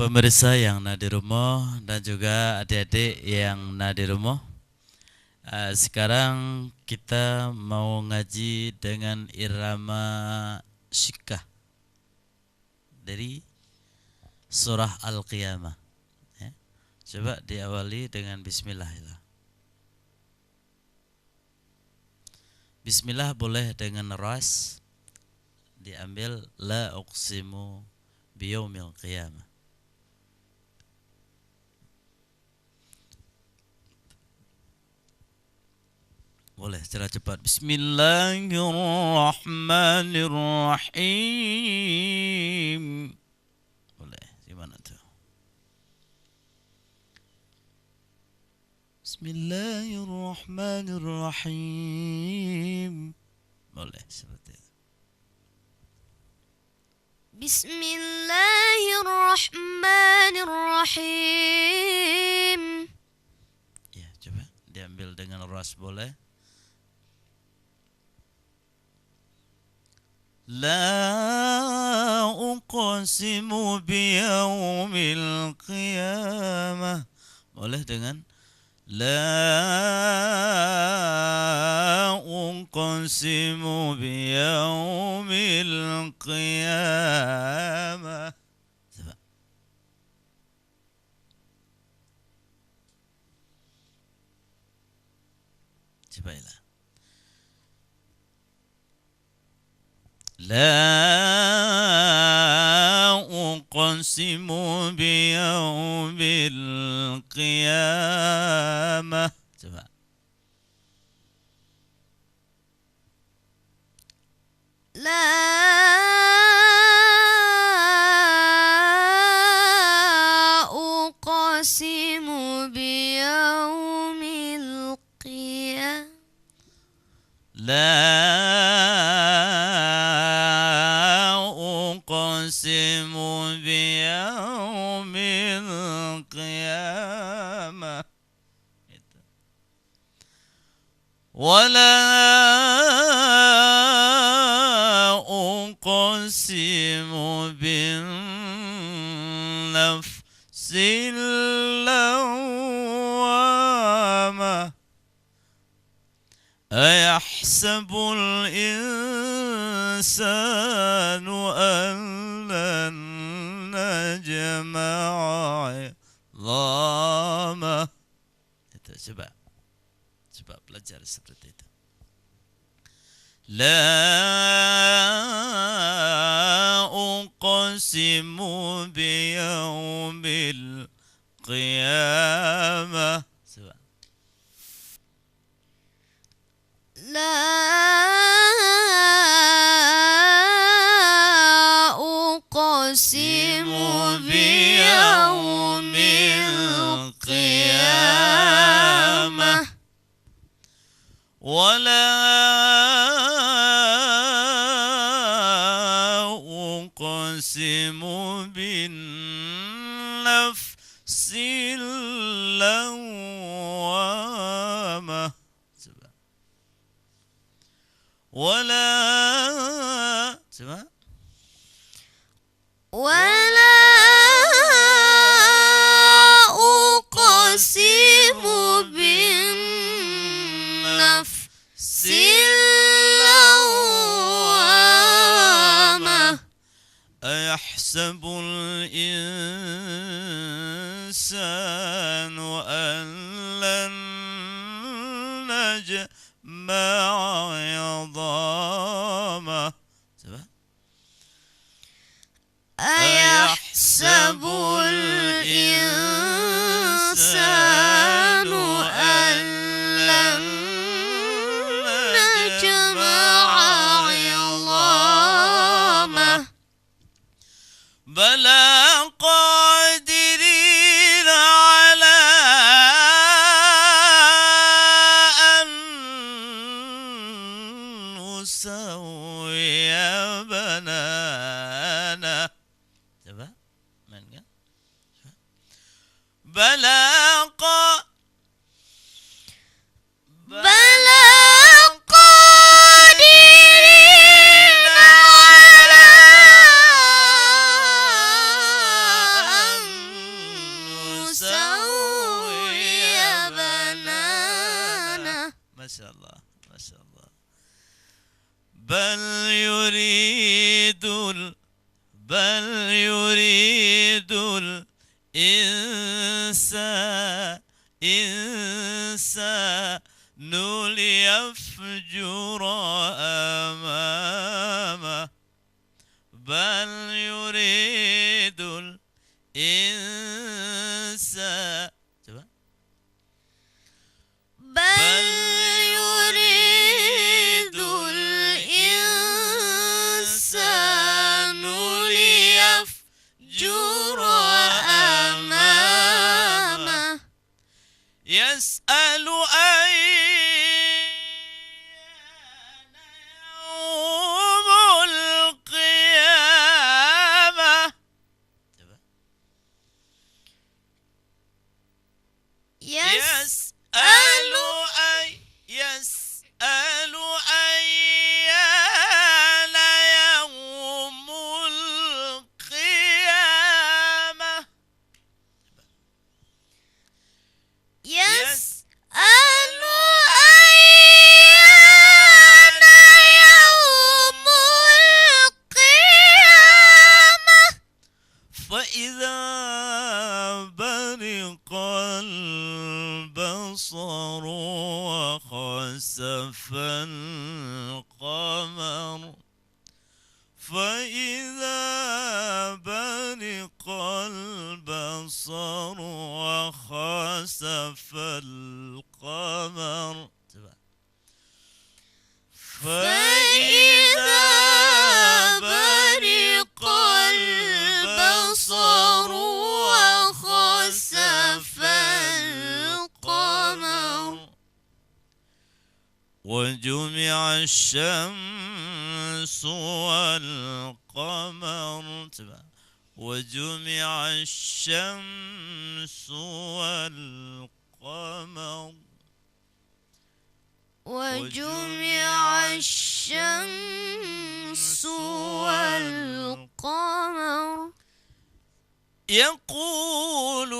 pemirsa yang ada di rumah dan juga adik-adik yang ada di rumah. Sekarang kita mau ngaji dengan irama syikah dari surah Al-Qiyamah. Ya. Coba diawali dengan Bismillah. Bismillah boleh dengan ras, diambil la uqsimu biyaumil qiyamah. Boleh secara cepat. Bismillahirrahmanirrahim. Boleh. Di mana tu? Bismillahirrahmanirrahim. Boleh seperti itu. Bismillahirrahmanirrahim. Ya, coba diambil dengan ras boleh. La uqsimu biyaumil qiyamah. Boleh dengan La uqsimu biyaumil qiyamah. Coba. Cobalah. La uqsimu biyaumil qiyamah. Coba. La uqsimu biyaumil qiyamah. La uqsimu biyaumil qiyamah. Itu. Wala uqsimu bin nafsil lawwamah. أيحسب الإنسان أن لن نجمع عظامه. Itu coba belajar seperti itu. La uqsimu biyaumil qiyamah. Coba. La uqsimu biyaumil qiyamah. Wala uqsimu bin nafsil lawwamah. Wala coba. Wala uqsimu bin nafsil lawwamah. Ayahsabul insanu an lan najma'a 'idhamah. Coba. Ayahsabul insanu an lan najma'a 'idhamah. Bala qadirin 'ala an nusawwiya banana. Coba, main kan? Bala qadirin 'ala an Masya Allah, Masya Allah. Bal yuridul بل يريد الإنسان ليفجر أمامه بل يريد الإنسان بل يريد الإنسان ليفجر أمامه يسأل أيان يوم القيامة يسأل أيان يوم القيامة يسأل أيان يوم القيامة فإذا برق البصر وخسف القمر فإذا برق البصر وخسف القمر فإذا برق البصر وخسف القمر وجمع الشمس والقمر وجمع الشمس والقمر وجمع الشمس والقمر يقول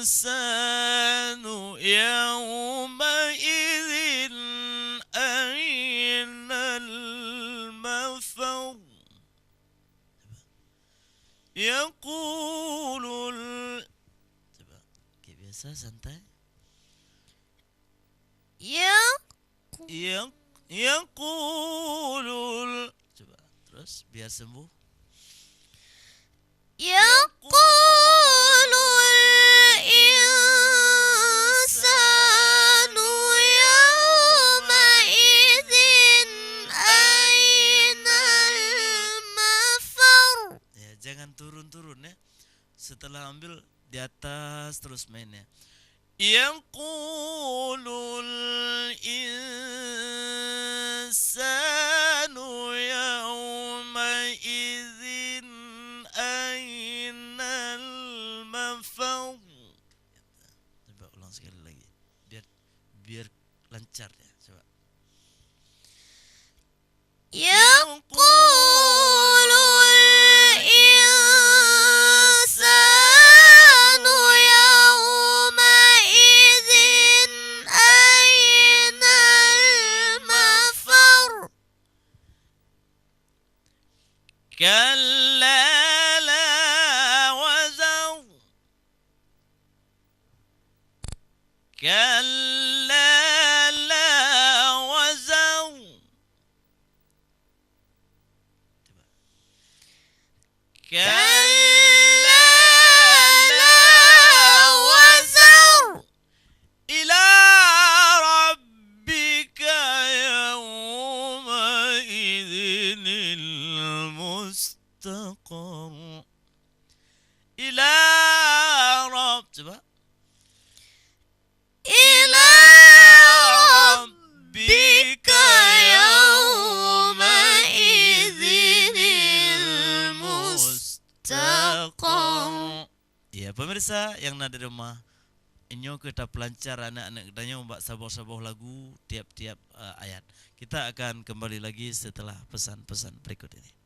الإنسان يومئذ أين المفر يقول coba kayak biasa santai yaqulul coba terus biar sembuh يقول الإنسان يومئذ أين المفر ya jangan turun-turun ya setelah ambil di atas terus mainnya yaqulul insanu yawmaidzin ainal mafar coba ulang sekali lagi biar lancar ya coba يقول الإنسان يومئذ أين المفر كلا لا وزر كلا لا وزر كلا لا وزر إلى ربك يومئذ المستقر إلى coba إلى ربك يومئذ المستقر Ya pemirsa yang ada di rumah inyo kita pelancar anak-anak kitanya mbak saboh-saboh lagu tiap-tiap ayat. Kita akan kembali lagi setelah pesan-pesan berikut ini.